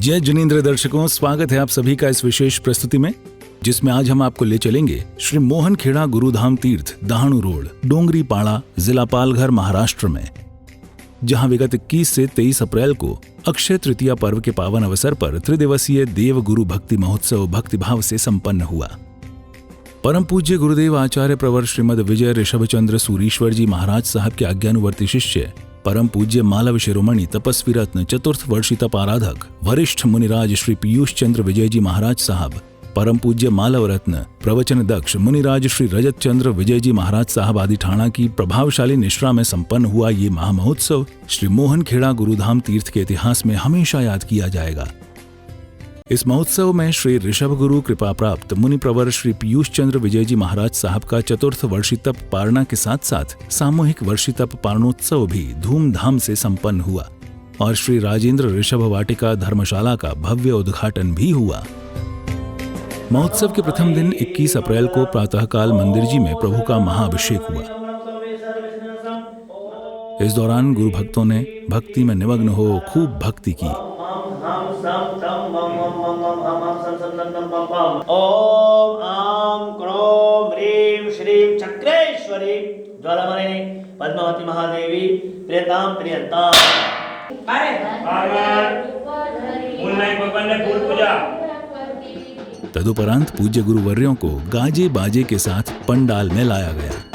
जय जिनेंद्र दर्शकों, स्वागत है आप सभी का इस विशेष प्रस्तुति में, जिसमें आज हम आपको ले चलेंगे श्री मोहन खेड़ा गुरुधाम तीर्थ, दहाणु रोड, डोंगरी पाड़ा, जिला पालघर, महाराष्ट्र में, जहां विगत 21 से 23 अप्रैल को अक्षय तृतीया पर्व के पावन अवसर पर त्रिदिवसीय देव गुरु भक्ति महोत्सव भक्तिभाव से संपन्न हुआ। परम पूज्य गुरुदेव आचार्य प्रवर श्रीमद विजय ऋषभचंद्र सूरीश्वर जी महाराज साहब के आज्ञानुवर्ती शिष्य परम पूज्य मालव शिरोमणि तपस्वी रत्न चतुर्थ वर्षी तपाराधक वरिष्ठ मुनिराज श्री पीयूष चंद्र विजय जी महाराज साहब, परम पूज्य मालव रत्न प्रवचन दक्ष मुनिराज श्री रजत चंद्र विजय जी महाराज साहब आदि ठाणा की प्रभावशाली निश्रा में संपन्न हुआ ये महामहोत्सव श्री मोहन खेड़ा गुरुधाम तीर्थ के इतिहास में हमेशा याद किया जाएगा। इस महोत्सव में श्री ऋषभ गुरु कृपा प्राप्त मुनि प्रवर श्री पीयूष चंद्र विजय जी महाराज साहब का चतुर्थ वर्षी तप पारणा के साथ साथ सामूहिक वर्षी तप पारणोत्सव भी धूमधाम से संपन्न हुआ और श्री राजेंद्र ऋषभ वाटिका धर्मशाला का भव्य उद्घाटन भी हुआ। महोत्सव के प्रथम दिन 21 अप्रैल को प्रातःकाल मंदिर जी में प्रभु का महाअभिषेक हुआ। इस दौरान गुरु भक्तों ने भक्ति में निमग्न हो खूब भक्ति की। ओम आम क्रोम ह्रीम श्रीम चक्रेश्वरी ज्वालामालिनी पद्मावती महादेवी प्रियताम प्रियताम। तदुपरांत पूज्य गुरुवर्यों को गाजे बाजे के साथ पंडाल में लाया गया।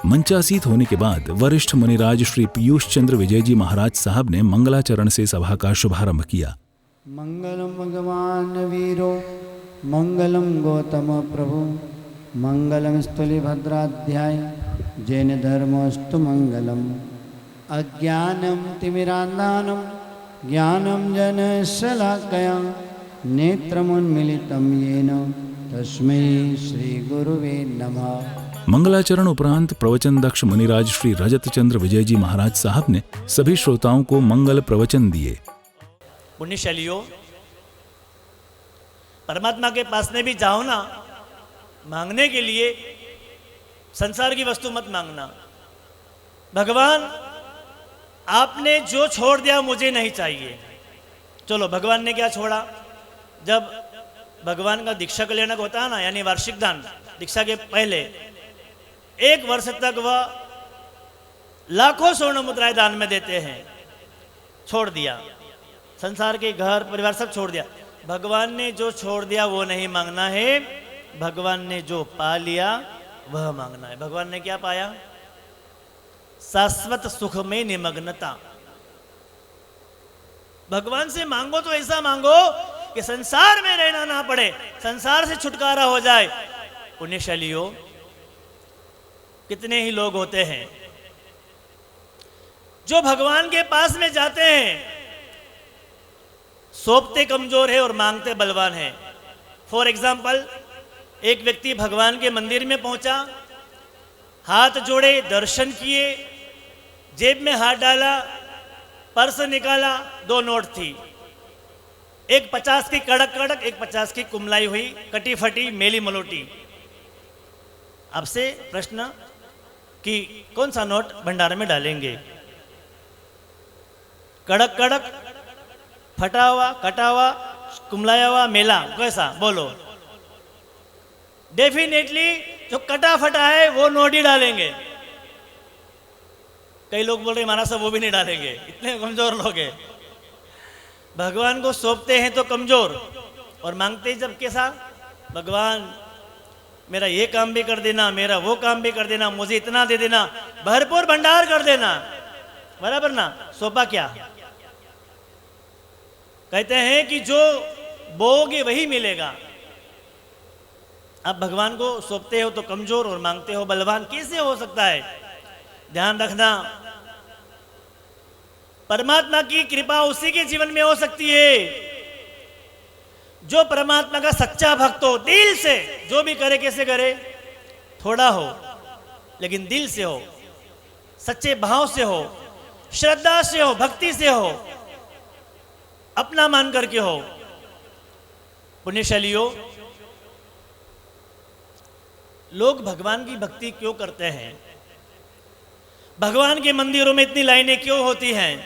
मंचासीत होने के बाद वरिष्ठ मुनिराज श्री पीयूष चंद्र विजय जी महाराज साहब ने मंगलाचरण से सभा का शुभारंभ किया। मंगलम भगवान वीरो, मंगलम गौतम प्रभु, मंगलम स्थूलिभद्राध्याय, जैन धर्मोस्तु मंगलम, अज्ञानम तिमिरान्धानम ज्ञानम जनशलाकया नेत्रमुन्मीलितं येन तस्मै श्री गुरुवे नमः। मंगलाचरण उपरांत प्रवचन दक्ष मुनिराज श्री रजत चंद्र विजय जी महाराज साहब ने सभी श्रोताओं को मंगल प्रवचन दिए। पुण्यशालियों, परमात्मा के पास में भी जाओ ना, मांगने के लिए संसार की वस्तु मत मांगना। भगवान आपने जो छोड़ दिया मुझे नहीं चाहिए। चलो, भगवान ने क्या छोड़ा? जब भगवान का दीक्षा का लेना होता है ना, यानी वार्षिक दान, दीक्षा के पहले 1 वर्ष तक वह लाखों स्वर्ण मुद्राएं दान में देते हैं। छोड़ दिया, संसार के घर परिवार सब छोड़ दिया। भगवान ने जो छोड़ दिया वो नहीं मांगना है, भगवान ने जो पा लिया वह मांगना है। भगवान ने क्या पाया? शाश्वत सुख में निमग्नता। भगवान से मांगो तो ऐसा मांगो कि संसार में रहना ना पड़े, संसार से छुटकारा हो जाए। पुण्यशालियों, कितने ही लोग होते हैं जो भगवान के पास में जाते हैं, सौंपते कमजोर है और मांगते बलवान है। फॉर एग्जाम्पल, एक व्यक्ति भगवान के मंदिर में पहुंचा, हाथ जोड़े, दर्शन किए, जेब में हाथ डाला, पर्स निकाला, 2 नोट थी, एक 50 की कड़क कड़क, एक 50 की कुमलाई हुई, कटी फटी, मेली मलोटी। आपसे प्रश्न कि कौन सा नोट भंडार में डालेंगे? कड़क कड़क, फटा हुआ, कटा हुआ, कुमलाया हुआ, मेला, कैसा? बोलो। डेफिनेटली जो कटा फटा है वो नोट ही डालेंगे। कई लोग बोल रहे महाराज साहब वो भी नहीं डालेंगे, इतने कमजोर लोग हैं। भगवान को सौंपते हैं तो कमजोर, और मांगते जब कैसा? भगवान मेरा ये काम भी कर देना, मेरा वो काम भी कर देना, मुझे इतना दे देना, भरपूर भंडार कर देना। बराबर ना? सौंपा क्या? कहते हैं कि जो बोओगे वही मिलेगा। आप भगवान को सौंपते हो तो कमजोर और मांगते हो बलवान, कैसे हो सकता है? ध्यान रखना, परमात्मा की कृपा उसी के जीवन में हो सकती है जो परमात्मा का सच्चा भक्त हो, दिल से जो भी करे। कैसे करे? थोड़ा हो लेकिन दिल से हो। सच्चे भाव से हो, श्रद्धा से हो, भक्ति से हो, अपना मान करके हो। पुण्यशालियों, लोग भगवान की भक्ति क्यों करते हैं? भगवान के मंदिरों में इतनी लाइनें क्यों होती हैं?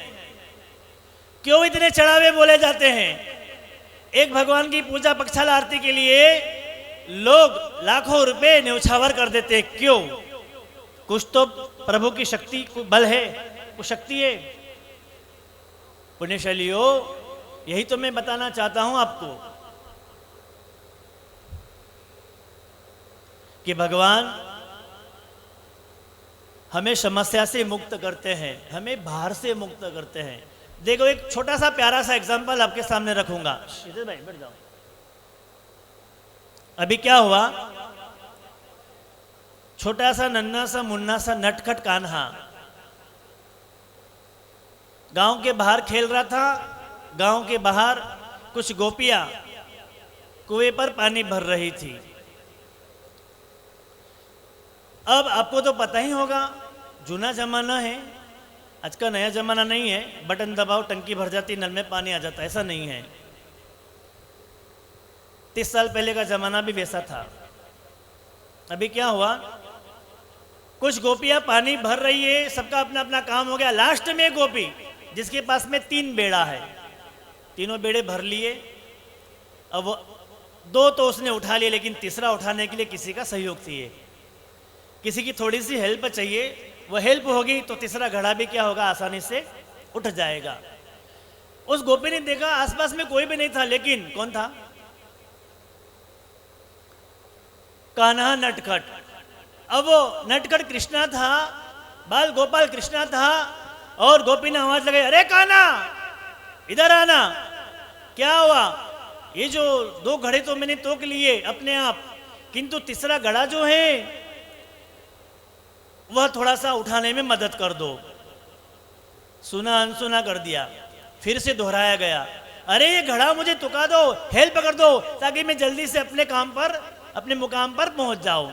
क्यों इतने चढ़ावे बोले जाते हैं? एक भगवान की पूजा पक्षाल आरती के लिए लोग लाखों रुपए न्यौछावर कर देते हैं। क्यों? कुछ तो प्रभु की शक्ति को बल है, वो शक्ति है। पुण्यशालियों, यही तो मैं बताना चाहता हूं आपको कि भगवान हमें समस्या से मुक्त करते हैं, हमें बाहर से मुक्त करते हैं। देखो, एक छोटा सा प्यारा सा एग्जांपल आपके सामने रखूंगा। श्रीधर भाई बैठ जाओ। अभी क्या हुआ, छोटा सा नन्ना सा मुन्ना सा नटखट कान्हा गांव के बाहर खेल रहा था। गांव के बाहर कुछ गोपियां कुएं पर पानी भर रही थी। अब आपको तो पता ही होगा, जूना जमाना है, आज का नया जमाना नहीं है। बटन दबाओ, टंकी भर जाती, नल में पानी आ जाता, ऐसा नहीं है। 30 साल पहले का जमाना भी वैसा था। अभी क्या हुआ, कुछ गोपियां पानी भर रही है, सबका अपना अपना काम हो गया। लास्ट में गोपी जिसके पास में 3 बेड़ा है, तीनों बेड़े भर लिए। अब वो 2 तो उसने उठा लिए, लेकिन तीसरा उठाने के लिए किसी का सहयोग चाहिए, किसी की थोड़ी सी हेल्प चाहिए। वो हेल्प होगी तो तीसरा घड़ा भी क्या होगा, आसानी से उठ जाएगा। उस गोपी ने देखा आसपास में कोई भी नहीं था, लेकिन कौन था? कान्हा नटखट। अब वो नटखट कृष्णा था, बाल गोपाल कृष्णा था, और गोपी ने आवाज लगाई, अरे कान्हा इधर आना। क्या हुआ? ये जो 2 घड़े तो मैंने तोक लिए अपने आप, किंतु तीसरा घड़ा जो है वह थोड़ा सा उठाने में मदद कर दो। सुना अनसुना कर दिया, फिर से दोहराया गया, अरे ये घड़ा मुझे तुका दो, हेल्प कर दो, ताकि मैं जल्दी से अपने काम पर, अपने मुकाम पर पहुंच जाऊं।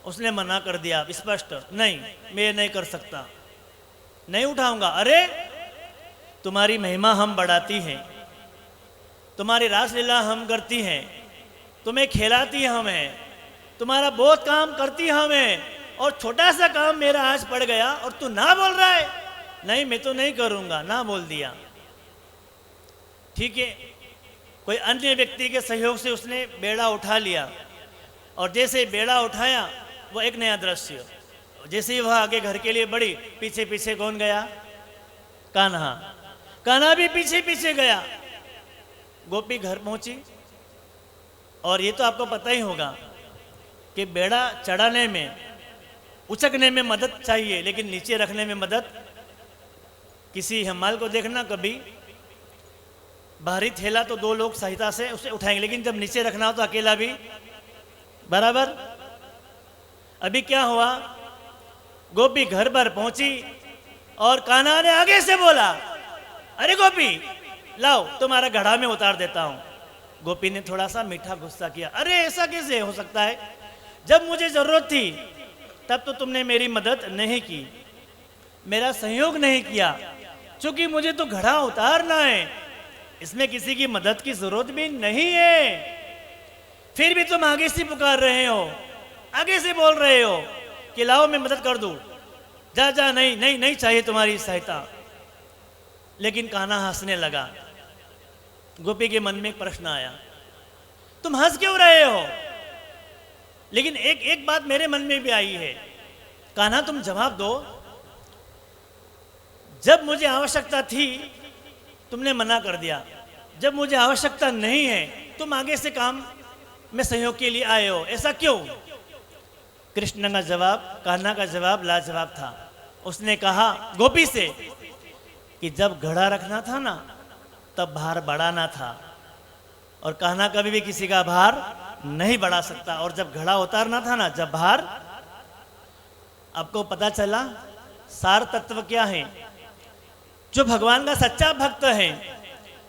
उसने मना कर दिया स्पष्ट, नहीं मैं नहीं कर सकता, नहीं उठाऊंगा। अरे तुम्हारी महिमा हम बढ़ाती हैं, तुम्हारी रासलीला हम करती हैं, तुम्हें खिलाती हम हैं, तुम्हारा बहुत काम करती हम हैं, और छोटा सा काम मेरा आज पड़ गया और तू ना बोल रहा है? नहीं मैं तो नहीं करूंगा, ना बोल दिया। ठीक है, कोई अन्य व्यक्ति के सहयोग से उसने बेड़ा उठा लिया, और जैसे बेड़ा उठाया वो एक नया दृश्य, जैसे ही वह आगे घर के लिए बढ़ी, पीछे पीछे कौन गया? कान्हा। कान्हा भी पीछे पीछे गया। गोपी घर पहुंची, और ये तो आपको पता ही होगा कि बेड़ा चढ़ाने में, उचकने में मदद चाहिए, लेकिन नीचे रखने में मदद, किसी हमाल को देखना कभी, बाहरी थैला तो 2 लोग सहायता से उसे उठाएंगे, लेकिन जब नीचे रखना हो तो अकेला भी बराबर। अभी क्या हुआ, गोपी घर पर पहुंची और कान्हा ने आगे से बोला, अरे गोपी लाओ तुम्हारा घड़ा में उतार देता हूं। गोपी ने थोड़ा सा मीठा गुस्सा किया, अरे ऐसा कैसे हो सकता है, जब मुझे जरूरत थी तब तो तुमने मेरी मदद नहीं की, मेरा सहयोग नहीं किया, क्योंकि मुझे तो घड़ा उतारना है, इसमें किसी की मदद की जरूरत भी नहीं है। फिर भी तुम आगे से पुकार रहे हो, आगे से बोल रहे हो कि लाओ मैं मदद कर दूं, जा जा, नहीं नहीं नहीं चाहिए तुम्हारी सहायता। लेकिन कान्हा हंसने लगा। गोपी के मन में एक प्रश्न आया, तुम हंस क्यों रहे हो? लेकिन एक बात मेरे मन में भी आई है, कान्हा तुम जवाब दो, जब मुझे आवश्यकता थी तुमने मना कर दिया, जब मुझे आवश्यकता नहीं है तुम आगे से काम में सहयोग के लिए आए हो, ऐसा क्यों? कृष्ण का जवाब, कान्हा का जवाब लाजवाब था। उसने कहा गोपी से कि जब घड़ा रखना था ना तब भार बढ़ाना था, और कान्हा कभी भी किसी का भार नहीं बढ़ा सकता, और जब घड़ा उतारना था ना, जब भार। आपको पता चला सार तत्व क्या है? जो भगवान का सच्चा भक्त है,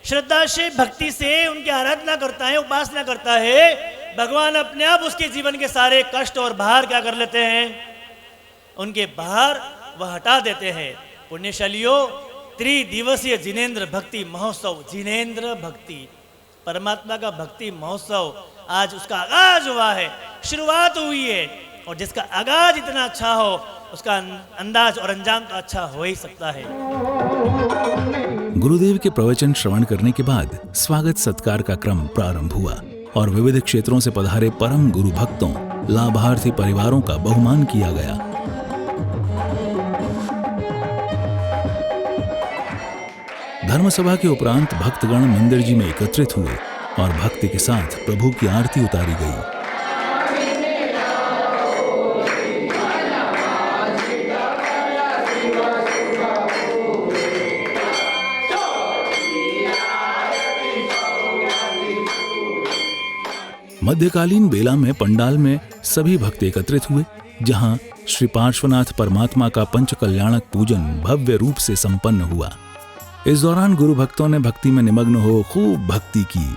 श्रद्धा से भक्ति से उनकी आराधना करता है, उपासना करता है, भगवान अपने आप उसके जीवन के सारे कष्ट और भार क्या कर लेते हैं, उनके भार वह हटा देते हैं। पुण्यशालियों, त्रिदिवसीय जिनेंद्र भक्ति महोत्सव, जिनेंद्र भक्ति, परमात्मा का भक्ति महोत्सव, आज उसका आगाज हुआ है, शुरुआत हुई है। और जिसका आगाज इतना अच्छा हो, उसका अंदाज और अंजाम तो अच्छा हो ही सकता है। गुरुदेव के प्रवचन श्रवण करने के बाद स्वागत सत्कार का क्रम प्रारंभ हुआ और विविध क्षेत्रों से पधारे परम गुरु भक्तों, लाभार्थी परिवारों का बहुमान किया गया। धर्मसभा के उपरांत भक्तगण मंदिर जी में एकत्रित हुए और भक्ति के साथ प्रभु की आरती उतारी गई। मध्यकालीन बेला में पंडाल में सभी भक्त एकत्रित हुए, जहां श्री पार्श्वनाथ परमात्मा का पंच कल्याणक पूजन भव्य रूप से संपन्न हुआ। इस दौरान गुरु भक्तों ने भक्ति में निमग्न हो खूब भक्ति की।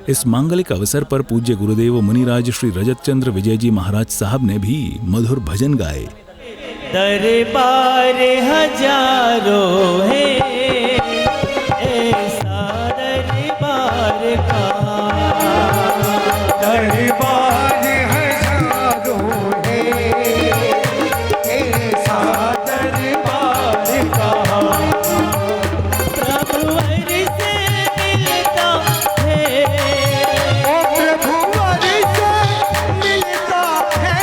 इस मांगलिक अवसर पर पूज्य गुरुदेव मुनिराज श्री रजत चंद्र विजय जी महाराज साहब ने भी मधुर भजन गाए। दरबार हजारों है, ऐसा दरबार का, दरबार हजारों है, ऐसा दरबार का, प्रभुवर से मिलता है, प्रभुवर से मिलता है,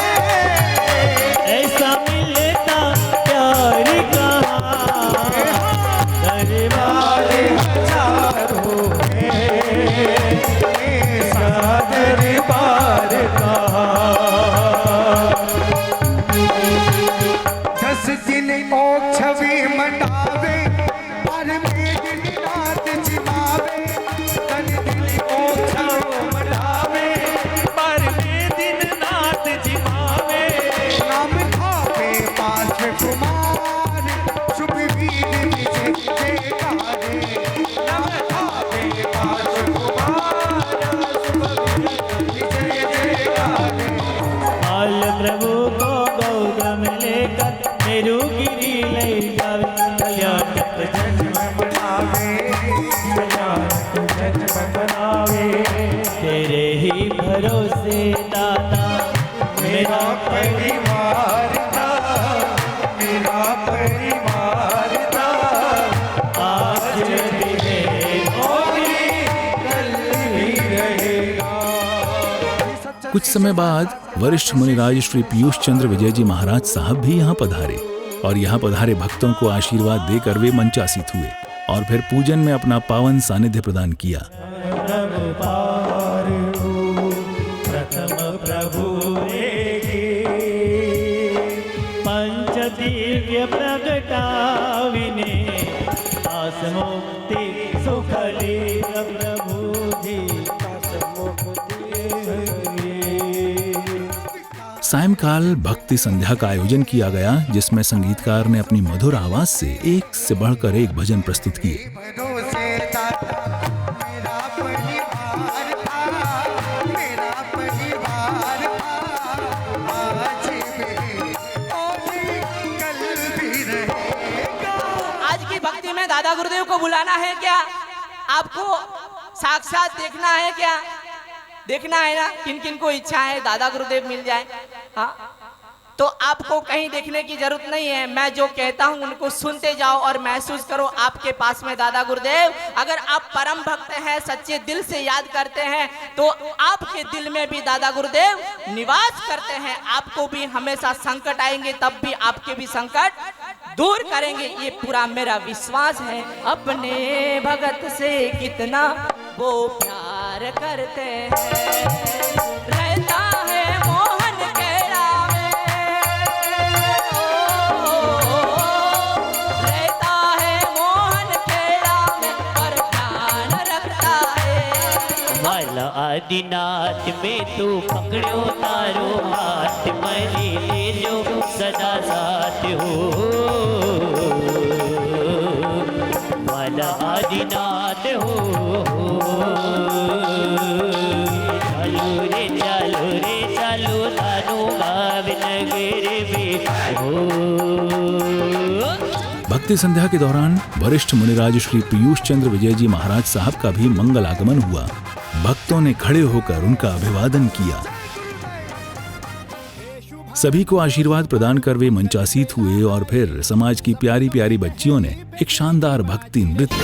ऐसा मिलता प्यार का, दरबार हजारों है, ऐसा दरबार का। 10 दिन ओछवे मनावे, पर में दिन रात जिमावे। 10 दिन ओछवे मनावे, पर में दिन रात जिमावे। नाम खावे 5 कुमार, शुभ वीर विजय जयकारे। नाम खावे 5 कुमार, शुभ वीर विजय जयकारे। बाल प्रभु को गौरव लेकर मेरू गिरी ले जावे, कल्याणक जन्म बनावे, कल्याणक जन्म बनावे। तेरे ही भरोसे दाता मेरा परिवार था, मेरा परिवार था, आज भी है और कल भी रहेगा। कुछ समय बाद वरिष्ठ मुनिराज श्री पीयूष चंद्र विजय जी महाराज साहब भी यहाँ पधारे और यहाँ पधारे भक्तों को आशीर्वाद देकर वे मंचासीत हुए और फिर पूजन में अपना पावन सानिध्य प्रदान किया। प्रथम प्रभु पंच दिव्य प्रगटाविने, आस मुक्ति सुखली प्रभु जी, आस मुक्ति। सायंकाल भक्ति संध्या का आयोजन किया गया, जिसमें संगीतकार ने अपनी मधुर आवाज से एक से बढ़कर एक भजन प्रस्तुत किए। भरोसे दाता मेरा परिवार था, मेरा परिवार था, आज भी और कल भी रहेगा। आज की भक्ति में दादा गुरुदेव को बुलाना है क्या? आपको साक्षात देखना है क्या? देखना है ना किन किन को इच्छा है दादा गुरुदेव मिल जाए। हाँ, तो आपको कहीं देखने की जरूरत नहीं है। मैं जो कहता हूं उनको सुनते जाओ और महसूस करो आपके पास में दादा गुरुदेव। अगर आप परम भक्त हैं, सच्चे दिल से याद करते हैं, तो आपके दिल में भी दादा गुरुदेव निवास करते हैं। आपको भी हमेशा संकट आएंगे, तब भी आपके भी संकट दूर करेंगे, ये पूरा मेरा विश्वास है। अपने भगत से कितना वो प्यार करते हैं, रहता है मोहन केरा में, रहता है मोहन केरा में, पर ध्यान रखता है। वाला आदिनाथ में तू पकड़ो तारो हाथ, मरी ले जो सदा साथ हो। वाला आदिनाथ हो, चलो रे जानूंगा विनगर में हो। भक्ति संध्या के दौरान वरिष्ठ मुनिराज श्री पीयूष चंद्र विजय जी महाराज साहब का भी मंगल आगमन हुआ। भक्तों ने खड़े होकर उनका अभिवादन किया। सभी को आशीर्वाद प्रदान कर वे मंचासीत हुए और फिर समाज की प्यारी प्यारी बच्चियों ने एक शानदार भक्ति नृत्य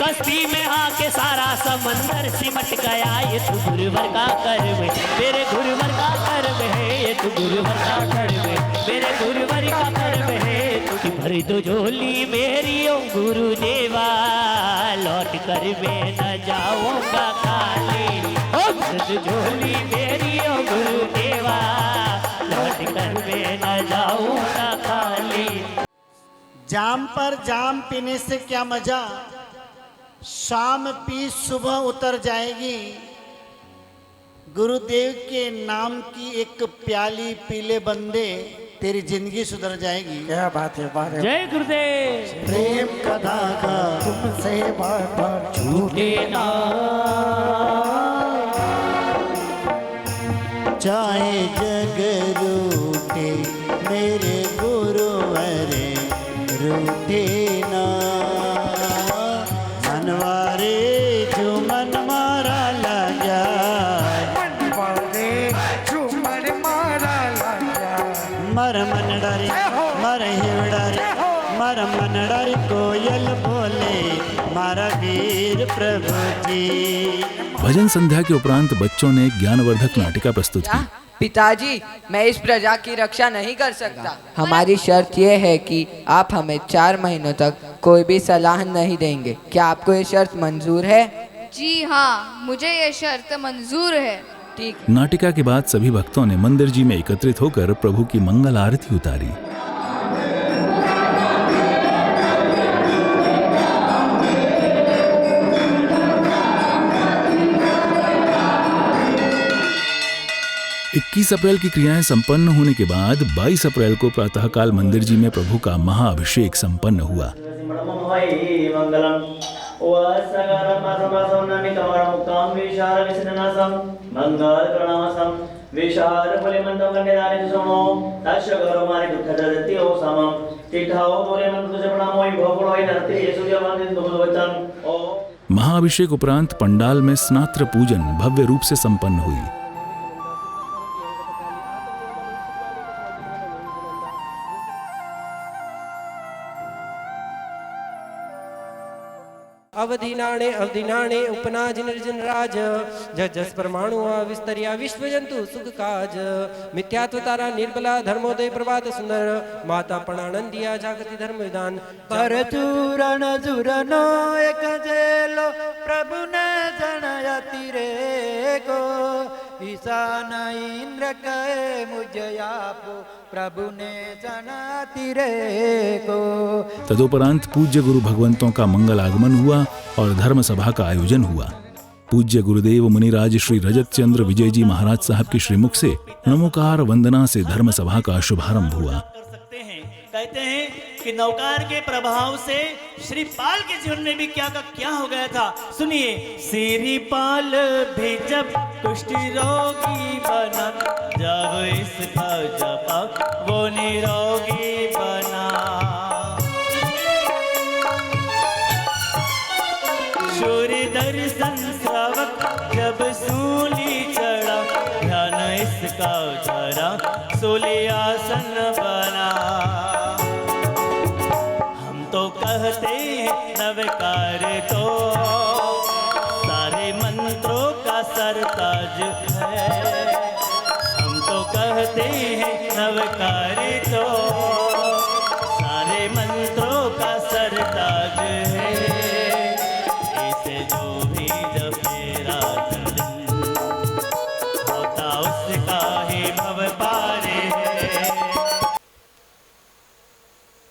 कश्ती में आके सारा समंदर सिमट गया। ये तो गुरुवर का कर्म है मेरे गुरुवर का कर्म है। ये तो गुरुवर का कर्म है मेरे गुरुवर का कर्म है। कि भर दो झोली मेरी ओ गुरुदेवा लौट कर मैं न जाऊंगा खाली। ओ भर दो झोली मेरी ओ गुरुदेवा लौट कर मैं न जाऊंगा खाली। जाम पर जाम पीने से क्या मजा, शाम पी सुबह उतर जाएगी। गुरुदेव के नाम की एक प्याली पीले बंदे तेरी जिंदगी सुधर जाएगी। क्या बात है, बात है। जय गुरुदेव। प्रेम का धागा तुमसे बार बार छूटे ना, चाहे जग रूठे मेरे गुरुवर रूठे ना। मनवारे जो मन मारा लगा, मनवारे जो मन मारा लगा। मर मन डरे मर हिव डरे मर मन डरे कोयल बोले मारा वीर प्रभु जी। भजन संध्या के उपरांत बच्चों ने ज्ञानवर्धक नाटिका प्रस्तुत की। पिताजी, मैं इस प्रजा की रक्षा नहीं कर सकता। हमारी शर्त यह है कि आप हमें 4 महीनों तक कोई भी सलाह नहीं देंगे। क्या आपको ये शर्त मंजूर है? जी हाँ, मुझे ये शर्त मंजूर है। ठीक। नाटिका के बाद सभी भक्तों ने मंदिर जी में एकत्रित होकर प्रभु की मंगल आरती उतारी। इक्कीस अप्रैल की क्रियाएं संपन्न होने के बाद 22 अप्रैल को प्रातःकाल मंदिर जी में प्रभु का महाअभिषेक संपन्न हुआ। महाअभिषेक उपरांत पंडाल में स्नात्र पूजन भव्य रूप से संपन्न हुई। अवधिनाणे अवधिनाणे उपनाज निर्जन राज जजस परमाणु विस्तरिया विश्व जंतु सुख काज मिथ्यात्व तारा निर्बला धर्मोदय प्रभात सुंदर माता पणानंदिया जागति धर्म विधान पर चूरण जुरनो एक जेलो प्रभु ने जनयति रे को ईशान इंद्र कहे मुझे आपो प्रभु ने जनति रे को। तदुपरांत पूज्य गुरु भगवंतों का मंगल आगमन हुआ और धर्म सभा का आयोजन हुआ। पूज्य गुरुदेव मुनिराज श्री रजत चंद्र विजय जी महाराज साहब के श्रीमुख से नमोकार वंदना से धर्म सभा का शुभारंभ हुआ। कहते हैं कि नौकार के प्रभाव से श्री पाल के जीवन में भी क्या का क्या हो गया था। सुनिए, श्री पाल भी जब कुष्ठ रोगी बना, जब इसका जपा वो निरोगी बना। सूर्य दर्शन श्रावक जब सूली चढ़ा, ध्यान इसका जरा सूली आसन बना। तो कहते हैं नवकार तो सारे मंत्रों का सरताज है। हम तो कहते हैं नवकार तो सारे मंत्रों का सरताज है। इसे जो भी जपे रात दिन होता उसका ही भव पारे है।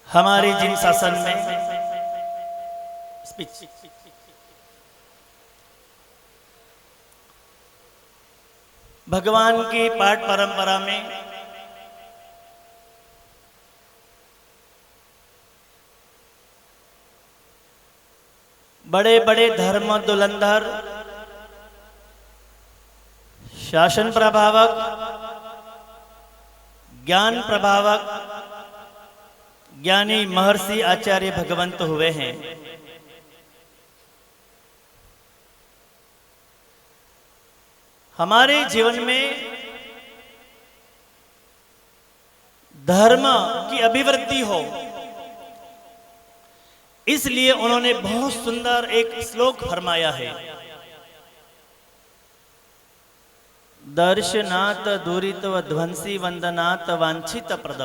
हमारे जिन शासन में भगवान की पाठ परंपरा में बड़े बड़े धर्म दुलंधर, शासन प्रभावक, ज्ञान प्रभावक, ज्ञानी महर्षि आचार्य भगवंत हुए हैं। हमारे जीवन में धर्म की अभिवृद्धि हो, इसलिए उन्होंने बहुत सुंदर एक श्लोक फरमाया है। दर्शनात् दूरित्व ध्वंसी वंदनात् वांछित प्रद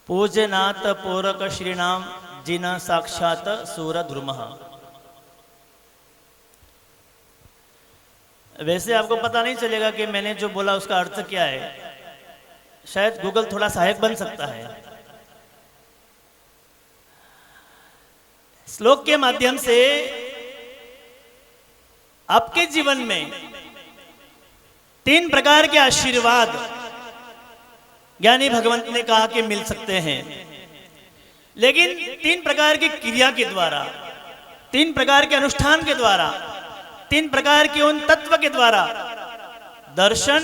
पूजनात् पूरक श्रीणाम जिना साक्षात सूरध्रुमः। वैसे आपको पता नहीं चलेगा कि मैंने जो बोला उसका अर्थ क्या है, शायद गूगल थोड़ा सहायक बन सकता है। श्लोक के माध्यम से आपके जीवन में 3 प्रकार के आशीर्वाद ज्ञानी भगवंत ने कहा कि मिल सकते हैं, लेकिन 3 प्रकार की क्रिया के द्वारा, 3 प्रकार के अनुष्ठान के द्वारा, 3 प्रकार के उन तत्व के द्वारा, दर्शन,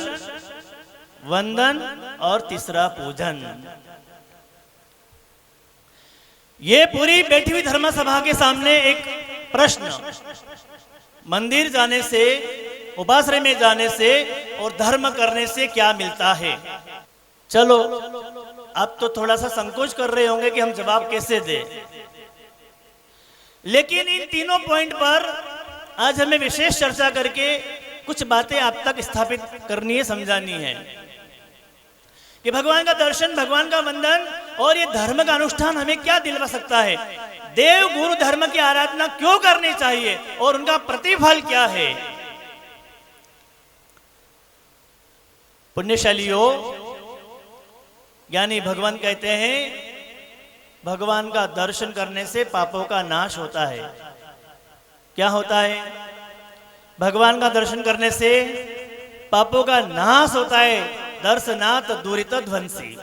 वंदन और तीसरा पूजन। ये पूरी बैठी हुई धर्म सभा के सामने एक प्रश्न, मंदिर जाने से, उपाश्रय में जाने से और धर्म करने से क्या मिलता है? चलो, आप तो थोड़ा सा संकोच कर रहे होंगे कि हम जवाब कैसे दें, लेकिन इन तीनों पॉइंट पर आज हमें विशेष चर्चा करके कुछ बातें आप तक स्थापित करनी है, समझानी है कि भगवान का दर्शन, भगवान का वंदन और ये धर्म का अनुष्ठान हमें क्या दिलवा सकता है, देव गुरु धर्म की आराधना क्यों करनी चाहिए और उनका प्रतिफल क्या है। पुण्यशालियों, ज्ञानी भगवान कहते हैं भगवान का दर्शन करने से पापों का नाश होता है। क्या होता है? भगवान का दर्शन करने से पापों का नाश होता है। दर्शनात् दूरित ध्वंसी।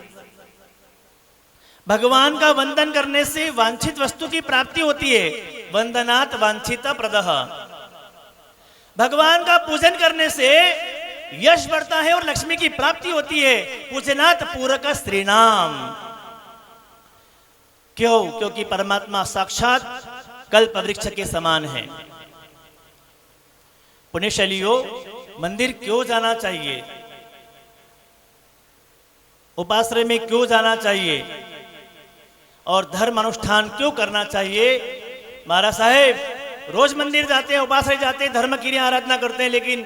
भगवान का वंदन करने से वांछित वस्तु की प्राप्ति होती है। वंदनात् वांछित प्रदः। भगवान का पूजन करने से यश बढ़ता है और लक्ष्मी की प्राप्ति होती है। पूजनात् पूरक स्त्रीणाम। क्यों? क्योंकि परमात्मा साक्षात कल्प वृक्ष के समान है। पुण्यशालियों, मंदिर क्यों जाना चाहिए? उपाश्रय में क्यों जाना चाहिए? और धर्म अनुष्ठान क्यों करना चाहिए? महाराज साहेब रोज मंदिर जाते हैं, उपाश्रय जाते हैं, धर्म क्रिया आराधना करते हैं, लेकिन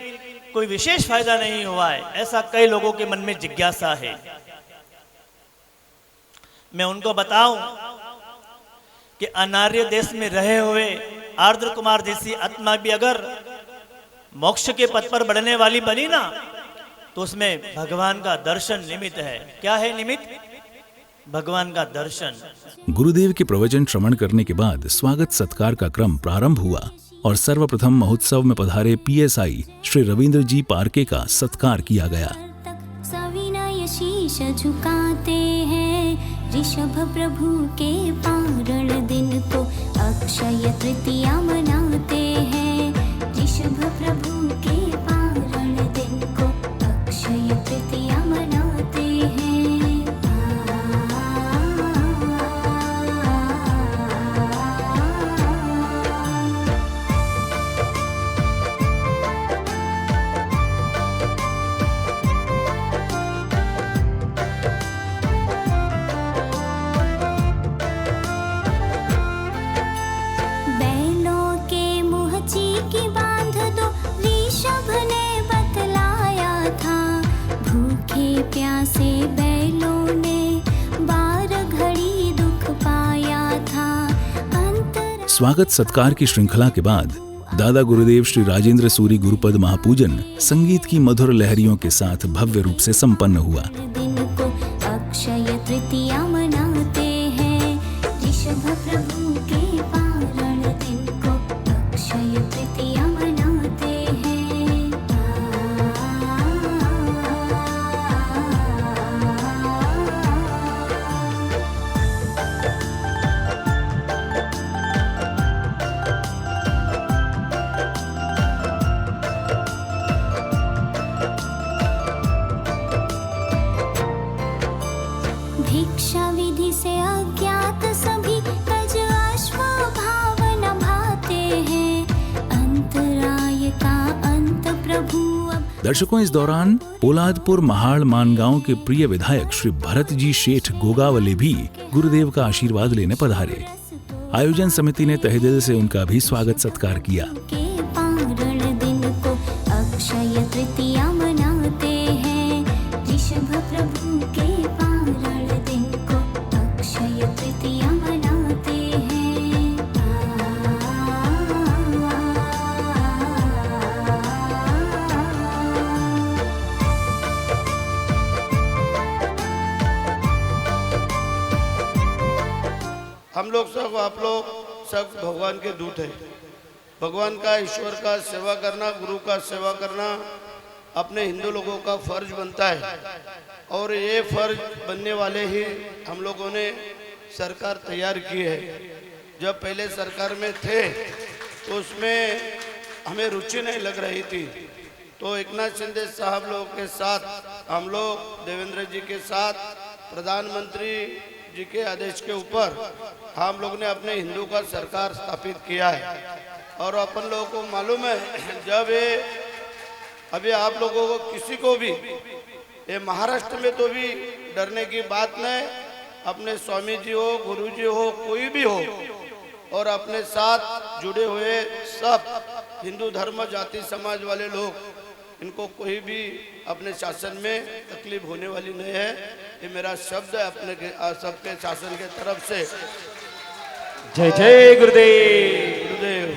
कोई विशेष फायदा नहीं हुआ है, ऐसा कई लोगों के मन में जिज्ञासा है। मैं उनको बताऊं कि अनार्य देश में रहे हुए आर्द्र कुमार जैसी आत्मा भी अगर मोक्ष के पथ पर बढ़ने वाली बनी ना, तो उसमें भगवान का दर्शन निमित्त है। क्या है निमित्त? भगवान का दर्शन। गुरुदेव के प्रवचन श्रवण करने के बाद स्वागत सत्कार का क्रम प्रारंभ हुआ और सर्वप्रथम महोत्सव में पधारे पीएसआई श्री रविंद्र जी पारके का सत्कार किया गया। सविनय शीश झुकाते हैं ऋषभ प्रभु के पारण दिन को अक्षय तृतीया मनाते हैं। ऋषभ प्रभु के पारण दिन को अक्षय तृतीया मनाते हैं। प्यासे बैलों ने 12 घड़ी दुख पाया था। स्वागत सत्कार की श्रृंखला के बाद दादा गुरुदेव श्री राजेंद्र सूरी गुरुपद महापूजन संगीत की मधुर लहरियों के साथ भव्य रूप से संपन्न हुआ। दिन को अक्षय तृतीया मनाते हैं। ऋषभ प्रभु के शिक्षा विधि से अज्ञात सभी तज अश्व भावना भाते हैं, अंतराय का अंत प्रभु अब। दर्शकों, इस दौरान पोलादपुर महाड़ मानगांव के प्रिय विधायक श्री भरत जी शेठ गोगावले भी गुरुदेव का आशीर्वाद लेने पधारे। आयोजन समिति ने तहे दिल से उनका भी स्वागत सत्कार किया। के पारण दिन को अक्षय तृतीया मनाते हैं, ऋषभ प्रभु के पारण दिन को अक्षय तृतीया मनाते हैं। हम लोग सब, आप लोग सब भगवान के दूत हैं। भगवान का, ईश्वर का सेवा करना, गुरु का सेवा करना अपने हिंदू लोगों का फर्ज बनता है। और ये फर्ज बनने वाले ही हम लोगों ने सरकार तैयार की है। जब पहले सरकार में थे तो उसमें हमें रुचि नहीं लग रही थी, तो एकनाथ शिंदे साहब लोगों के साथ हम लोग, देवेंद्र जी के साथ, प्रधानमंत्री जी के आदेश के ऊपर हम लोग ने अपने हिंदू का सरकार स्थापित किया है। और अपन लोगों को मालूम है, जब ये अभी आप लोगों को किसी को भी ये महाराष्ट्र में तो भी डरने की बात नहीं, अपने स्वामी जी हो, गुरु जी हो, कोई भी हो, और अपने साथ जुड़े हुए सब हिंदू धर्म जाति समाज वाले लोग, इनको कोई भी अपने शासन में तकलीफ होने वाली नहीं है। ये मेरा शब्द है अपने सबके शासन के तरफ से। जय जय गुरुदेव। गुरुदेव।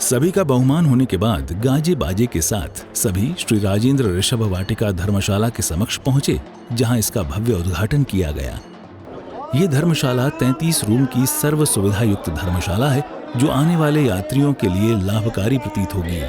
सभी का बहुमान होने के बाद गाजे बाजे के साथ सभी श्री राजेंद्र ऋषभ वाटिका धर्मशाला के समक्ष पहुंचे, जहां इसका भव्य उद्घाटन किया गया। ये धर्मशाला 33 रूम की सर्व सुविधा युक्त धर्मशाला है, जो आने वाले यात्रियों के लिए लाभकारी प्रतीत होगी।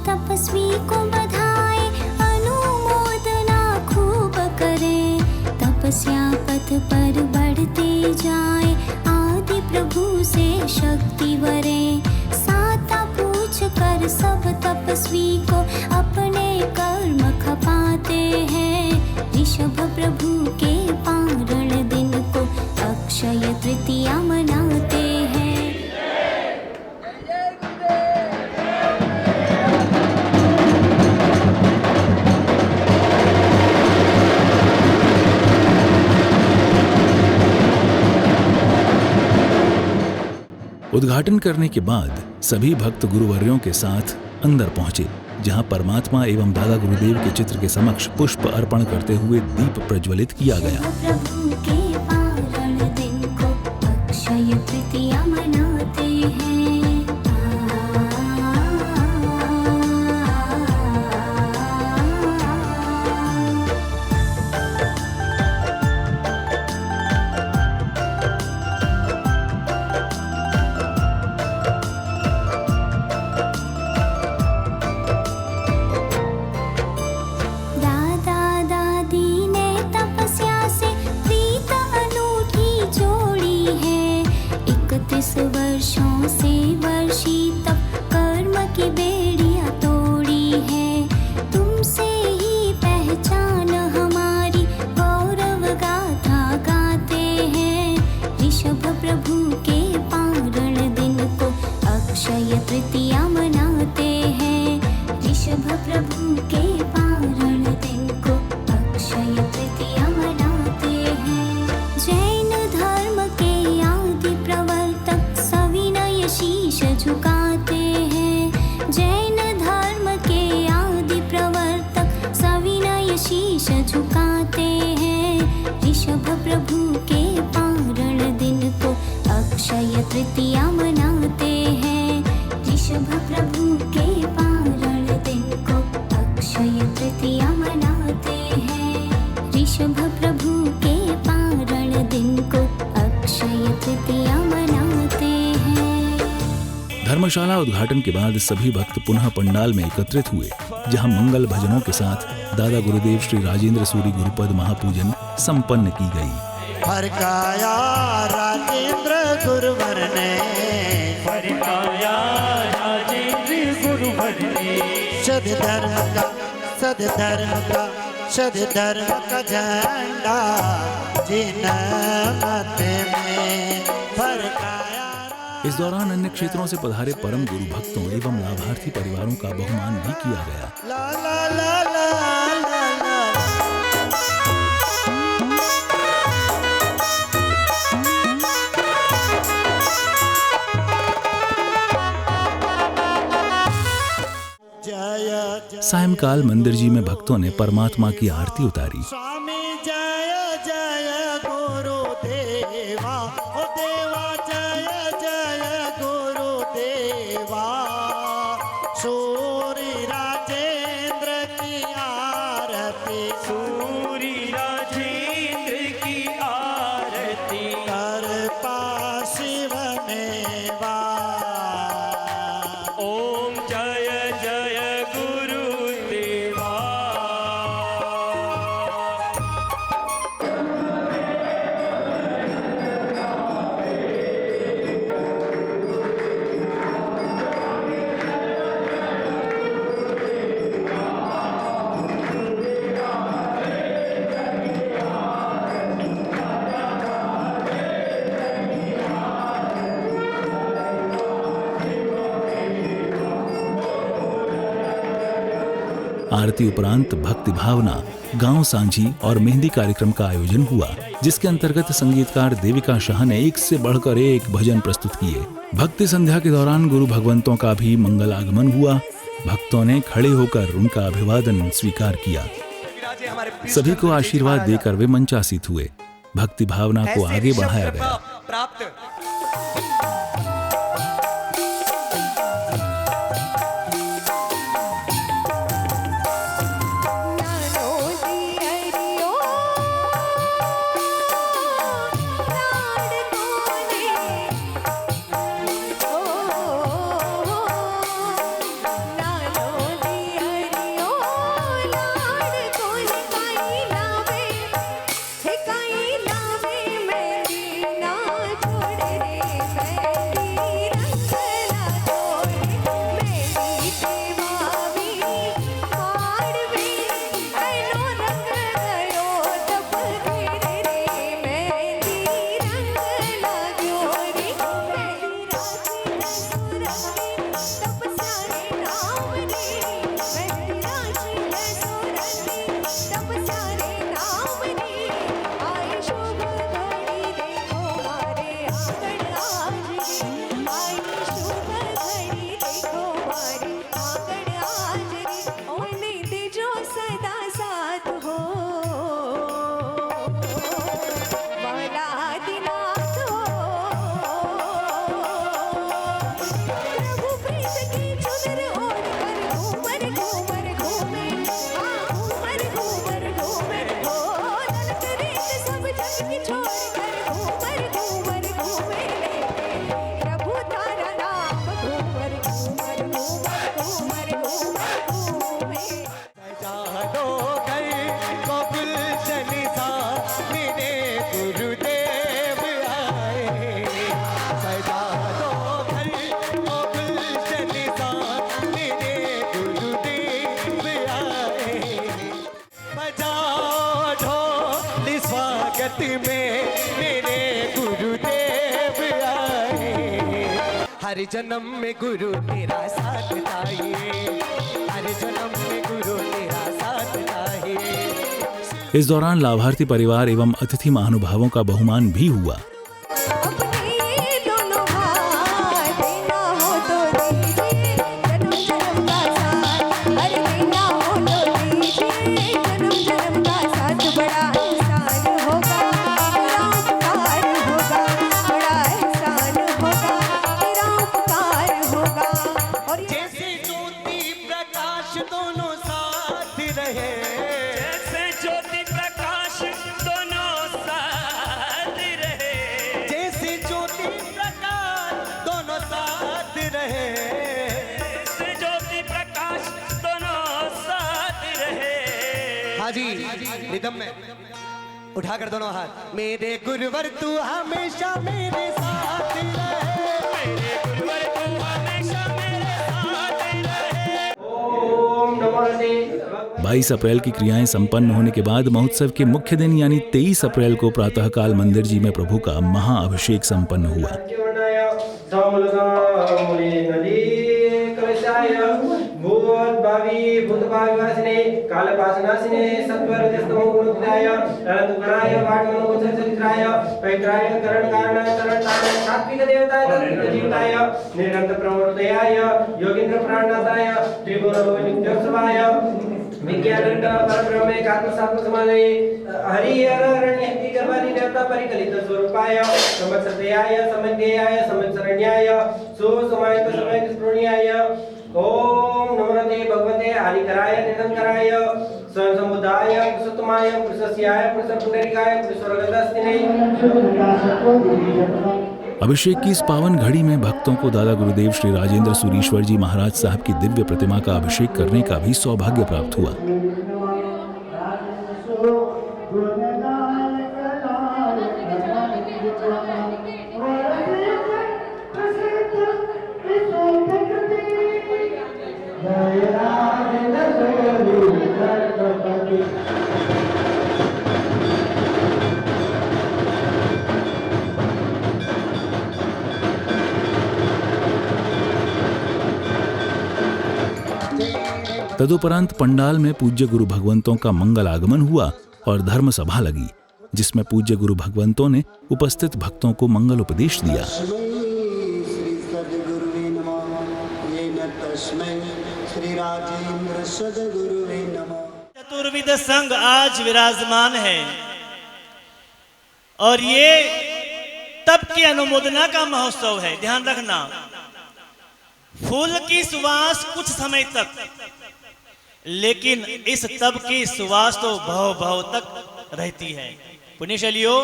तपस्वी को बधाए, अनुमोदना खूब करे, तपस्या पथ पर बढ़ते जाए, आदि प्रभु से शक्ति वरे। साता पूछ कर सब तपस्वी को अपने कर्म खपाते हैं, ऋषभ प्रभु के पारण दिन को अक्षय तृतीया मनाते हैं। उद्घाटन करने के बाद सभी भक्त गुरुवर्यों के साथ अंदर पहुंचे, जहां परमात्मा एवं दादा गुरुदेव के चित्र के समक्ष पुष्प अर्पण करते हुए दीप प्रज्वलित किया गया। प्रभु के पारण दिन को अक्षय तृतीया मनाते हैं। वर्षों से वर्षी तप कर्म की बेड़ियां तोड़ी है, तुमसे ही पहचान हमारी गौरव गाथा गाते हैं, ऋषभ प्रभु के शीश झुकाते हैं। जैन धर्म के आदि प्रवर्तक सविनय शीश झुकाते हैं। ऋषभ प्रभु के पारण दिन को अक्षय तृतीया मनाते हैं। ऋषभ प्रभु के पारण दिन को अक्षय तृतीया मनाते हैं। ऋषभ प्रभु के पारण दिन को अक्षय तृतीया मनाते हैं। धर्मशाला उद्घाटन के बाद सभी भक्त पुनः पंडाल में एकत्रित हुए, जहां मंगल भजनों के साथ दादा गुरुदेव श्री राजेंद्र सूरी गुरुपद महापूजन संपन्न की गई। फरकाया राजेंद्र गुरुवर ने, फरकाया राजेंद्र गुरुवर ने, सद्धर्म का झंडा जिन मत में फरकाया। इस दौरान अन्य क्षेत्रों से पधारे परम गुरु भक्तों एवं लाभार्थी परिवारों का बहुमान भी किया गया। ला ला ला ला ला ला। सायंकाल मंदिर जी में भक्तों ने परमात्मा की आरती उतारी। स्वामी जय जय गुरुदेवा, ओ देवा जय जय गुरुदेवा। सूरी राजेंद्र की आरती, सूरी राजेंद्र की आरती, कर पा शिव मेवा। ओम जय जय गुरुदेवा। आरती उपरांत भक्ति भावना, गांव सांझी और मेहंदी कार्यक्रम का आयोजन हुआ, जिसके अंतर्गत संगीतकार देविका शाह ने एक से बढ़कर एक भजन प्रस्तुत किए। भक्ति संध्या के दौरान गुरु भगवंतों का भी मंगल आगमन हुआ। भक्तों ने खड़े होकर उनका अभिवादन स्वीकार किया। सभी को आशीर्वाद देकर वे मंचासीत हुए। भक्ति भावना को आगे बढ़ाया गया। हर जन्म में गुरु तेरा साथ चाहिए, हर जन्म में गुरु तेरा साथ चाहिए। इस दौरान लाभार्थी परिवार एवं अतिथि महानुभावों का बहुमान भी हुआ। अपने दोनों हाथ ना हो साजी रिदम में उठा कर दोनों हाथ। मेरे गुरुवर तू हमेशा मेरे साथ रहे, मेरे गुरुवर तू हमेशा मेरे साथ रहे। ओम नमो हरे। 22 अप्रैल की क्रियाएं संपन्न होने के बाद महोत्सव के मुख्य दिन यानी 23 अप्रैल को प्रातःकाल मंदिर जी में प्रभु का महाअभिषेक संपन्न हुआ। विज्ञानंद परब्रह्म एकात्म सात्म समाधि हरि अरण्य हरि गर्भानि देवता परिकलित स्वरूपाय समत्सत्याय समन्वयाय समत्सरण्याय सुसमायित समायित स्मरणीयाय ओम नमोते भगवते आदिकराय निरंतराय स्वयं समुदाय पुरुषोत्तमाय पुरुषस्याय पुरुषपुंडरीकाय पुरुषवर्गदस्तिने। अभिषेक की इस पावन घड़ी में भक्तों को दादा गुरुदेव श्री राजेंद्र सूरीश्वर जी महाराज साहब की दिव्य प्रतिमा का अभिषेक करने का भी सौभाग्य प्राप्त हुआ। तदुपरांत पंडाल में पूज्य गुरु भगवंतों का मंगल आगमन हुआ और धर्म सभा लगी, जिसमें पूज्य गुरु भगवंतों ने उपस्थित भक्तों को मंगल उपदेश दिया। चतुर्विध संघ आज विराजमान है और ये तप की अनुमोदना का महोत्सव है। ध्यान रखना, फूल की सुवास कुछ समय तक, लेकिन इस तप की सुवास तो भव भव तक रहती है। पुण्यशालियों,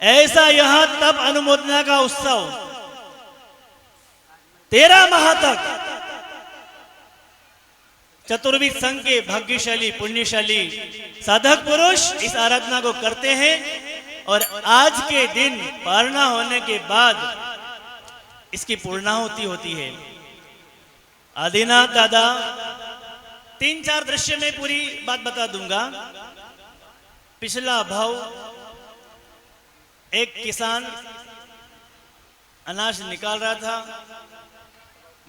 ऐसा यह तप अनुमोदना का उत्सव 13 माह तक चतुर्विध संघ के भाग्यशाली पुण्यशाली साधक पुरुष इस आराधना को करते हैं और आज के दिन पारणा होने के बाद इसकी पूर्णाहुति होती है। आदिनाथ दादा 3-4 दृश्य में पूरी बात बता दूंगा। पिछला भाव, एक किसान अनाज निकाल रहा था,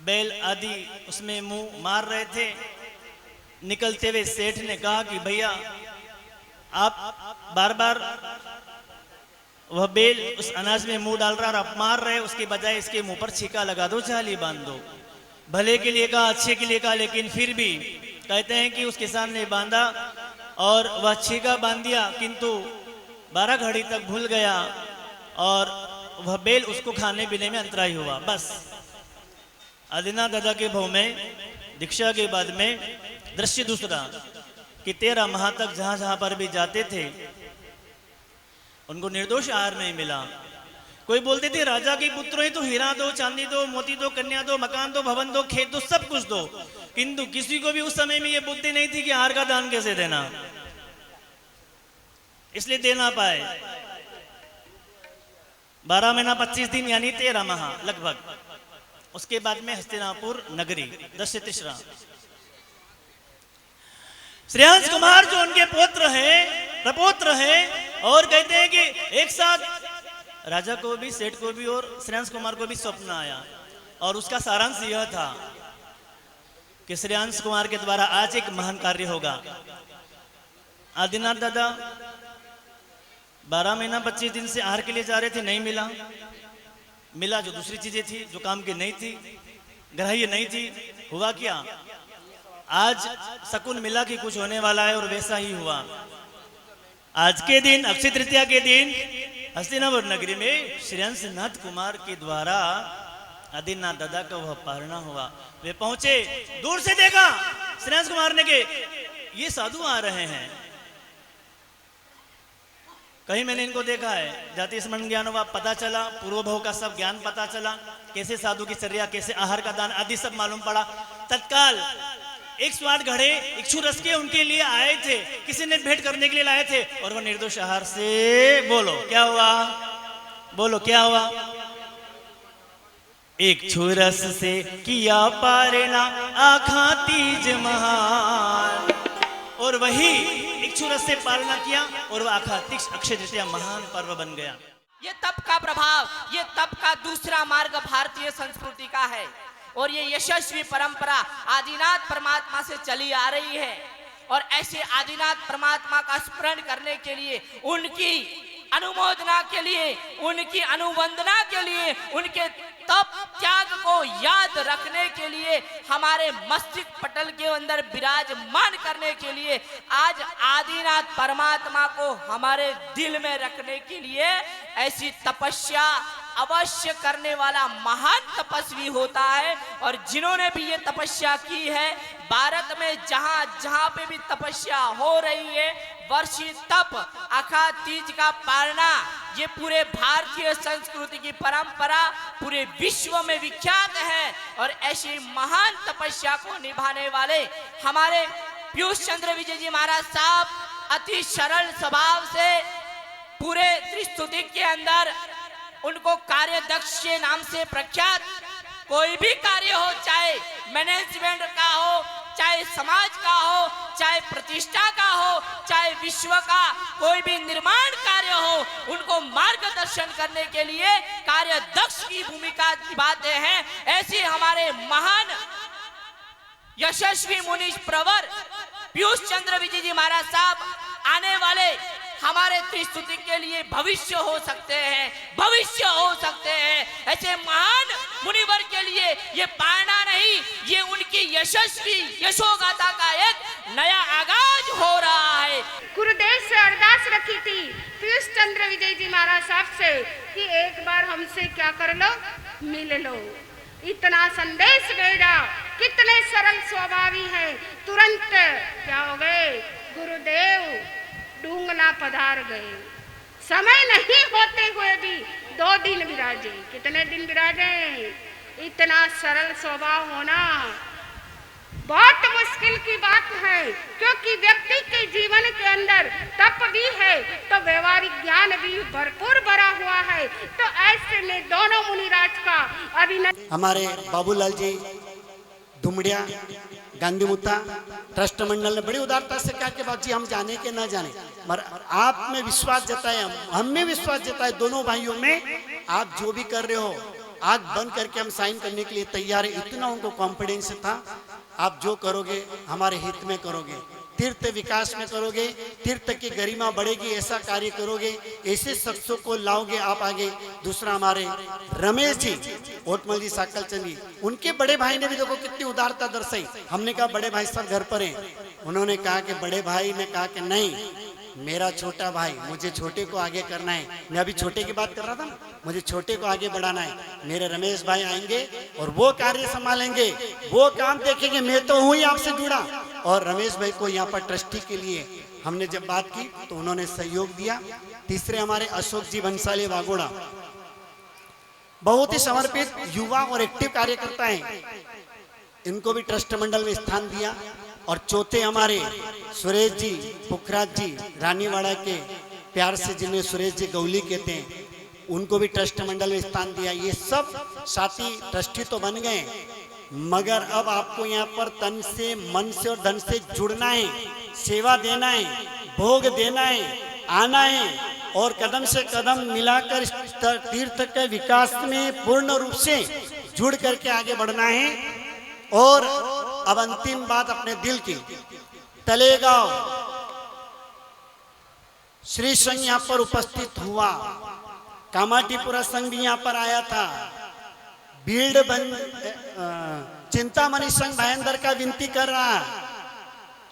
बैल आदि उसमें मुंह मार रहे थे। निकलते हुए सेठ ने कहा कि भैया आप बार बार वह बेल उस अनाज में मुंह डाल रहा और आप मार रहे, उसके बजाय इसके मुंह पर छीका लगा दो, चाली बांध दो। भले के लिए कहा, अच्छे के लिए कहा, लेकिन फिर भी कहते हैं कि उस किसान ने बांधा और वह छीका बांध दिया, किंतु 12 घड़ी तक भूल गया और वह बेल उसको खाने पीने में अंतराय हुआ। बस आदिनाथ दादा के भाव में दीक्षा के बाद में दृश्य दूसरा कि 13 माह तक जहां जहां पर भी जाते थे उनको निर्दोष आहार नहीं मिला। कोई बोलते थे राजा के पुत्र ही तो हीरा दो, चांदी दो, मोती दो, कन्या दो, मकान दो, भवन दो, खेत दो, सब कुछ दो, किंतु किसी को भी उस समय में ये बुद्धि नहीं थी कि आहार का दान कैसे देना, इसलिए दे ना पाए। 12 महीना 25 दिन यानी 13 माह लगभग। उसके बाद में हस्तिनापुर नगरी दस्य तीसरा श्रेयांश कुमार जो उनके पुत्र हैं, प्रपौत्र हैं, और कहते हैं कि एक साथ राजा को भी, सेठ को भी और श्रेयांश कुमार को भी स्वप्न आया और उसका सारांश यह था कि श्रेयांश कुमार के द्वारा आज एक महान कार्य होगा। आदिनाथ दादा 12 महीना 25 दिन से आहार के लिए जा रहे थे, नहीं मिला। मिला जो दूसरी चीजें थी, जो काम की नहीं थी, ग्राह्य नहीं थी। हुआ क्या, आज शकुन मिला कि कुछ होने वाला है और वैसा ही हुआ। आज के दिन अक्षय तृतीया के दिन हस्तिनापुर नगरी में श्रेयांश नाथ कुमार के द्वारा आदिनाथ दादा का वह पारणा हुआ। वे पहुंचे, दूर से देखा श्रेयांश कुमार ने के ये साधु आ रहे हैं, कहीं मैंने इनको देखा है। जाति स्मरण ज्ञान हुआ, पता चला, पूर्व भाव का सब ज्ञान पता चला, कैसे साधु की चर्या, कैसे आहार का दान आदि सब मालूम पड़ा। तत्काल 108 घड़े इक्षु रस के उनके लिए आए थे, किसी ने भेंट करने के लिए लाए थे, और वो निर्दोष आहार से बोलो क्या हुआ, बोलो क्या हुआ। इक्षु रस से किया पारना आखा तीज महान, और वही इक्षु रस से पालना किया और वह आखा तीज अक्षय तृतीया महान पर्व बन गया। ये तप का प्रभाव, ये तप का दूसरा मार्ग भारतीय संस्कृति का है, और ये यशस्वी परंपरा आदिनाथ परमात्मा से चली आ रही है। और ऐसे आदिनाथ परमात्मा का स्मरण करने के लिए, उनकी अनुमोदना के लिए, उनकी अनुवंदना के लिए, उनके तप त्याग को याद रखने के लिए, हमारे मस्तिष्क पटल के अंदर विराजमान करने के लिए, आज आदिनाथ परमात्मा को हमारे दिल में रखने के लिए ऐसी तपस्या अवश्य करने वाला महान तपस्वी होता है। और जिन्होंने भी ये तपस्या की है, भारत में जहां जहां पे भी तपस्या हो रही है, वर्षी तप आखा तीज का पालना, ये पूरे भारतीय संस्कृति की परंपरा पूरे विश्व में विख्यात है। और ऐसी महान तपस्या को निभाने वाले हमारे पीयूष चंद्र विजय जी महाराज साहब अति सरल स्वभाव से पूरे त्रिस्तुति के अंदर उनको कार्य दक्ष के नाम से प्रख्यात, कोई भी कार्य हो, चाहे मैनेजमेंट का हो, चाहे समाज का हो, चाहे प्रतिष्ठा का हो, चाहे विश्व का कोई भी निर्माण कार्य हो, उनको मार्गदर्शन करने के लिए कार्य दक्ष की भूमिका निभाते हैं। ऐसे हमारे महान यशस्वी मुनीश प्रवर पीयूष चंद्र विजय जी महाराज साहब आने वाले हमारे त्रिस्तुति के लिए भविष्य हो सकते हैं, भविष्य हो सकते हैं। ऐसे महान मुनिवर के लिए ये पालना नहीं, ये उनकी यशस्वी यशोगाथा का एक नया आगाज हो रहा है। गुरुदेव से अरदास रखी थी पीयूष चंद्र विजय जी महाराज साहब से कि एक बार हमसे क्या कर लो, मिल लो। इतना संदेश भेजा, कितने सरल स्वभावी हैं, तुरंत क्या हो गए, गुरुदेव डूंगना पधार गए। समय नहीं होते हुए भी 2 दिन विराजे। कितने दिन विराजे? इतना सरल स्वभाव होना बहुत मुश्किल की बात है, क्योंकि व्यक्ति के जीवन के अंदर तप भी है तो व्यवहारिक ज्ञान भी भरपूर भरा हुआ है। तो ऐसे में दोनों मुनिराज का अभिनंदन। हमारे बाबूलाल जी धुमड़िया गांधी मुद्दा ट्रस्ट मंडल ने बड़ी उदारता से कहा कि बाबू जी हम जाने के ना जाने, मगर आप में विश्वास जताए, हम में विश्वास जताए, दोनों भाइयों में। आप जो भी कर रहे हो आग बंद करके हम साइन करने के लिए तैयार है। इतना उनको कॉन्फिडेंस था, आप जो करोगे हमारे हित में करोगे, तीर्थ विकास में करोगे, तीर्थ की गरिमा बढ़ेगी, ऐसा कार्य करोगे, ऐसे शख्सों को लाओगे आप आगे। दूसरा हमारे रमेश जी ओटमल जी साकलचंद जी, उनके बड़े भाई ने भी देखो कितनी उदारता दर्शाई। हमने कहा बड़े भाई सब घर पर हैं, उन्होंने कहा कि बड़े भाई ने कहा कि नहीं, मेरा छोटा भाई, मुझे छोटे को आगे करना है। मैं अभी छोटे की बात कर रहा था, मुझे छोटे को आगे बढ़ाना है। मेरे रमेश भाई आएंगे और वो कार्य संभालेंगे, वो काम देखेंगे। मैं तो हूँ ही आपसे जुड़ा। और रमेश भाई को यहाँ पर ट्रस्टी के लिए हमने जब बात की तो उन्होंने सहयोग दिया। तीसरे हमारे अशोक जी बंसाली वागोड़ा, बहुत ही समर्पित युवा और एक्टिव कार्यकर्ता हैं, इनको भी ट्रस्ट मंडल में स्थान दिया। और चौथे हमारे सुरेश जी पुखराज जी रानीवाड़ा के, प्यार से जिन्हें सुरेश जी गौली कहते हैं, उनको भी ट्रस्ट मंडल में स्थान दिया। ये सब साथी ट्रस्टी तो बन गए, मगर अब आपको यहाँ पर तन से, मन से और धन से जुड़ना है, सेवा देना है, भोग देना है, आना है और कदम से कदम मिलाकर तीर्थ के विकास में पूर्ण रूप से जुड़ करके आगे बढ़ना है। और अब अंतिम बात अपने दिल की, तलेगांव श्री संघ यहाँ पर उपस्थित हुआ, कामाटीपुरा संघ भी यहाँ पर आया था, भीड़ चिंतामणि संघ भायंदर का विनती कर रहा,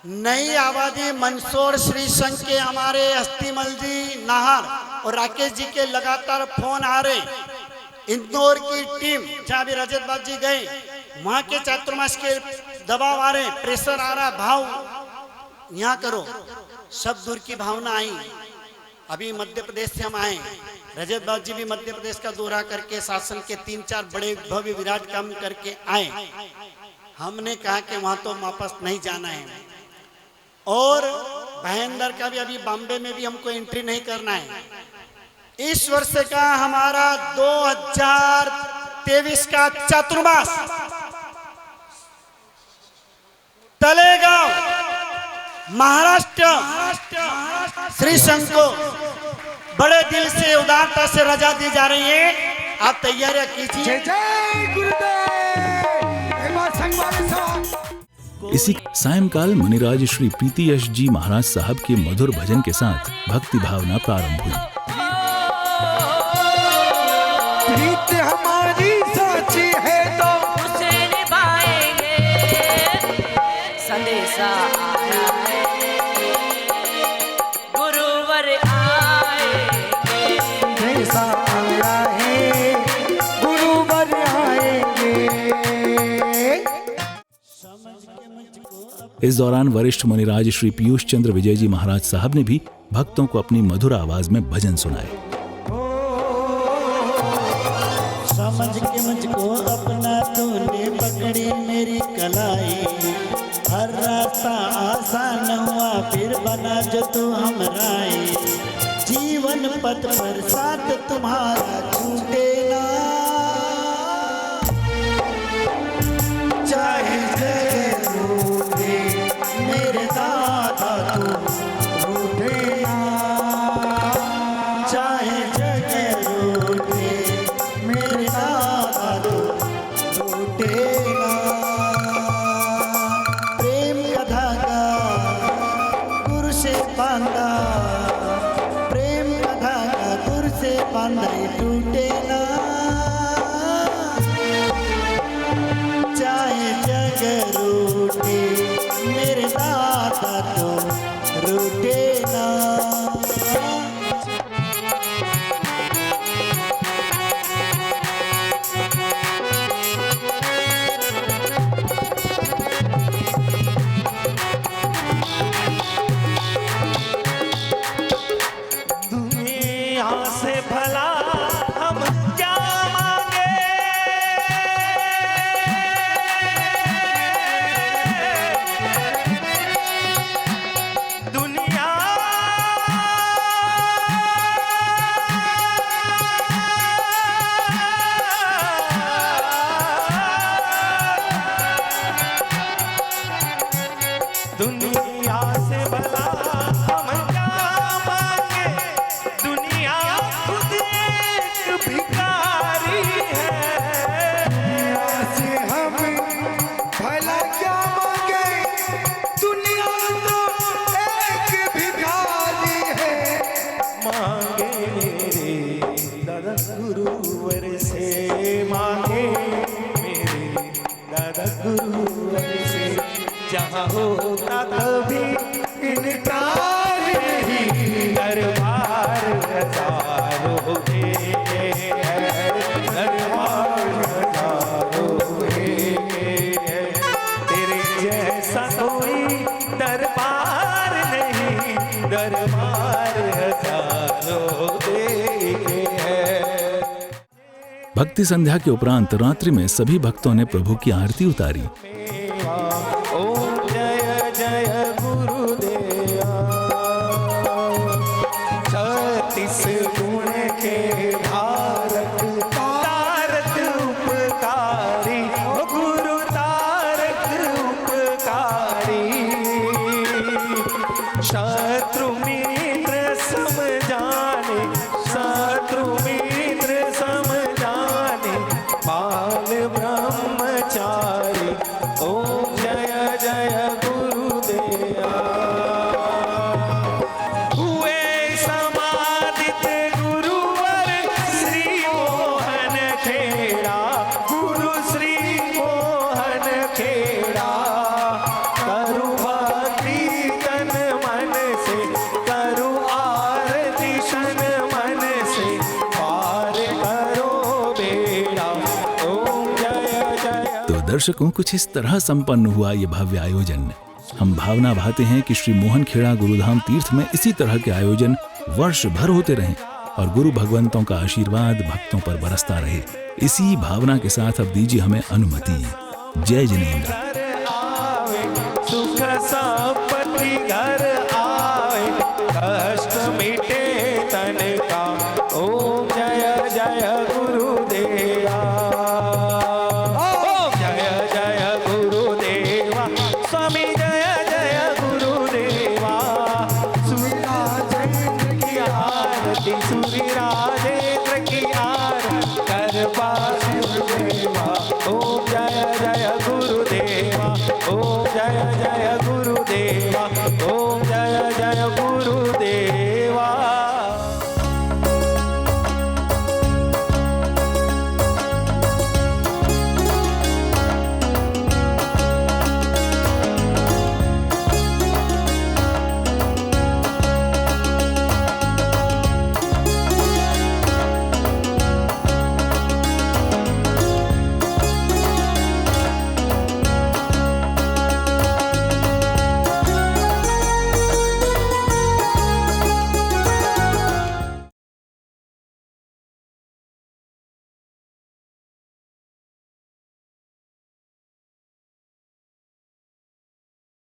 नई आबादी मंदसौर श्री संघ के हमारे अस्थिमल जी नाहर और राकेश जी के लगातार फोन आ रहे। इंदौर की टीम जहाँ भी रजत बाबू जी गए, वहां के चातुर्मास के दबाव आ रहे, प्रेशर आ रहा, भाव यहाँ करो, सब दूर की भावना आई। अभी मध्य प्रदेश से हम आए, रजत बाबू जी भी मध्य प्रदेश का दौरा करके शासन के 3-4 बड़े भव्य विराट काम करके आए। हमने कहा कि वहाँ तो वापस नहीं जाना है, और भयंदर का भी अभी बॉम्बे में भी हमको एंट्री नहीं करना है। इस वर्ष का हमारा 2023 का चातुर्मास तलेगांव महाराष्ट्र श्री संघ को बड़े दिल से उदारता से रजा दी जा रही है। आप तैयारियां कीजिए। इसी सायंकाल मुनिराज श्री प्रीति यश जी महाराज साहब के मधुर भजन के साथ भक्ति भावना प्रारंभ हुई। प्रीत हमारी सच्ची है तो उसे निभाएंगे, संदेशा आया है, गुरुवर आएंगे, संदेशा आया है, गुरुवर आएंगे। इस दौरान वरिष्ठ मुनिराज श्री पीयूष चंद्र विजय जी महाराज साहब ने भी भक्तों को अपनी मधुर आवाज में भजन सुनाए। समझ के मुझको अपना तूने पकड़ी मेरी कलाई, हर रास्ता आसान हुआ फिर बना जो तू हमराए, जीवन पथ पर साथ तुम्हारा छूटे ना, चाहे जग रूठे मेरे दादा तू रूठे ना, चाहे जग रूठे मेरे दादा तू रूठे ना। प्रेम का धागा गुरु से बांधा, प्रेम का धागा गुरु से बांधा टूटे ना, चाहे जग रूठे मेरे दादा तो रूठे ना। दुनिया से भला हम क्या मांगे, दुनिया दुनिया से भला हम क्या मांगे, दुनिया खुद एक भिखारी है, दुनिया से हम भला क्या मांगे, दुनिया तो एक भिखारी है। मांगे मेरे दादा गुरुवर से, मांगे मेरे दादा गुरुवर से, जहाँ होता कभी इनकार नहीं, दरबार हजारों के है, दरबार हजारों के है, तेरे जैसा कोई दरबार नहीं, दरबार हजारों के है। भक्ति संध्या के उपरांत रात्रि में सभी भक्तों ने प्रभु की आरती उतारी। ओम जय जय गुरुदेवा, 36 गुण के धारक तारक उपकारी, गुरु तारक उपकारी, शत्रु मित्र समझाने, शत्रु मित्र समझाने, बाल ब्रह्मचारी, ओम जय जय गुरुदेवा। हुए समादित गुरुवर श्री मोहन खेड़ा, गुरु श्री मोहन खेड़ा, करु भक्ति तन मन से, करु आरती शन मन से, पार करो बेड़ा, ओम जय जय। तो दर्शकों, कुछ इस तरह संपन्न हुआ ये भव्य आयोजन। हम भावना भाते हैं कि श्री मोहन खेड़ा गुरुधाम तीर्थ में इसी तरह के आयोजन वर्ष भर होते रहें और गुरु भगवंतों का आशीर्वाद भक्तों पर बरसता रहे। इसी भावना के साथ अब दीजिए हमें अनुमति। जय जिनेंद्र।